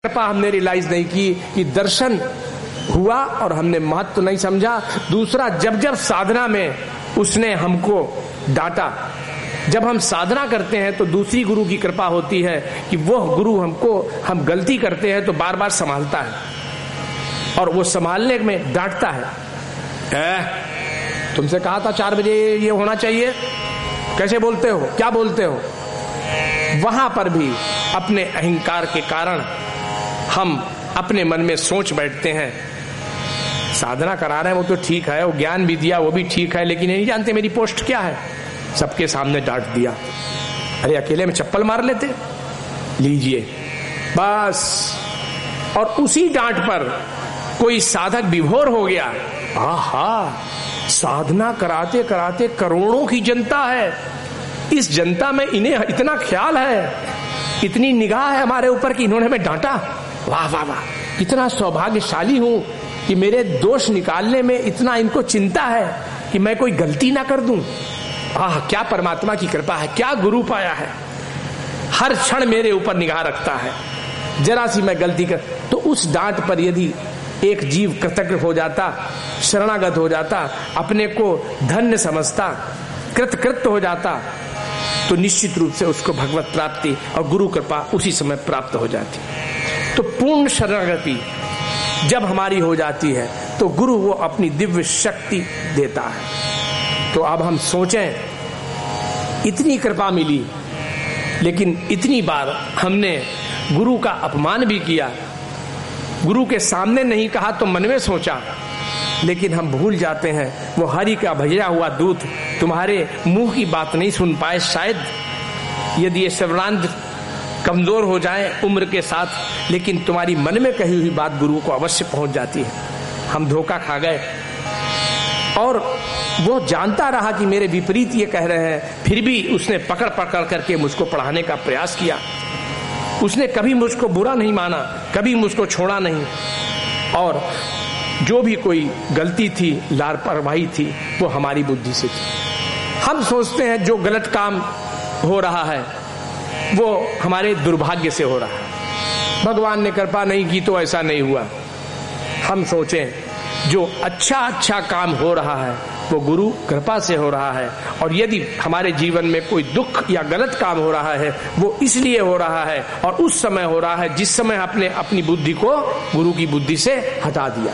कृपा हमने रियलाइज नहीं की कि दर्शन हुआ और हमने महत्व तो नहीं समझा। दूसरा, जब जब साधना में उसने हमको डांटा, जब हम साधना करते हैं तो दूसरी गुरु की कृपा होती है कि वह गुरु हमको, हम गलती करते हैं तो बार बार संभालता है और वो संभालने में डांटता है। तुमसे कहा था 4 बजे ये होना चाहिए, कैसे बोलते हो, क्या बोलते हो। वहां पर भी अपने अहंकार के कारण हम अपने मन में सोच बैठते हैं, साधना करा रहे हैं वो तो ठीक है, वो ज्ञान भी दिया वो भी ठीक है, लेकिन ये नहीं जानते मेरी पोस्ट क्या है। सबके सामने डांट दिया, अरे अकेले में चप्पल मार लेते, लीजिए बस। और उसी डांट पर कोई साधक विभोर हो गया, आहा साधना कराते कराते करोड़ों की जनता है, इस जनता में इन्हें इतना ख्याल है, इतनी निगाह है हमारे ऊपर कि इन्होंने हमें डांटा, वाह वाह वाह, कितना सौभाग्यशाली हूं कि मेरे दोष निकालने में इतना इनको चिंता है कि मैं कोई गलती ना कर दूं। आह क्या परमात्मा की कृपा है, क्या गुरु पाया है, हर क्षण मेरे ऊपर निगाह रखता है, जरा सी मैं गलती कर तो उस डांट पर यदि एक जीव कृतज्ञ हो जाता, शरणागत हो जाता, अपने को धन्य समझता, कृतकृत्य हो जाता, तो निश्चित रूप से उसको भगवत प्राप्ति और गुरु कृपा उसी समय प्राप्त हो जाती। तो पूर्ण शरणागति जब हमारी हो जाती है तो गुरु वो अपनी दिव्य शक्ति देता है। तो अब हम सोचें, इतनी कृपा मिली लेकिन इतनी बार हमने गुरु का अपमान भी किया, गुरु के सामने नहीं कहा तो मन में सोचा, लेकिन हम भूल जाते हैं वो हरि का भेजा हुआ दूत तुम्हारे मुंह की बात नहीं सुन पाए। शायद यदि ये श्रवणांत कमजोर हो जाए उम्र के साथ, लेकिन तुम्हारी मन में कही हुई बात गुरु को अवश्य पहुंच जाती है। हम धोखा खा गए और वो जानता रहा कि मेरे विपरीत ये कह रहे हैं, फिर भी उसने पकड़ पकड़ करके मुझको पढ़ाने का प्रयास किया। उसने कभी मुझको बुरा नहीं माना, कभी मुझको छोड़ा नहीं, और जो भी कोई गलती थी, लापरवाही थी, वो हमारी बुद्धि से थी। हम सोचते हैं जो गलत काम हो रहा है वो हमारे दुर्भाग्य से हो रहा है, भगवान ने कृपा नहीं की तो ऐसा नहीं हुआ। हम सोचें जो अच्छा काम हो रहा है वो गुरु कृपा से हो रहा है, और यदि हमारे जीवन में कोई दुख या गलत काम हो रहा है वो इसलिए हो रहा है और उस समय हो रहा है जिस समय आपने अपनी बुद्धि को गुरु की बुद्धि से हटा दिया।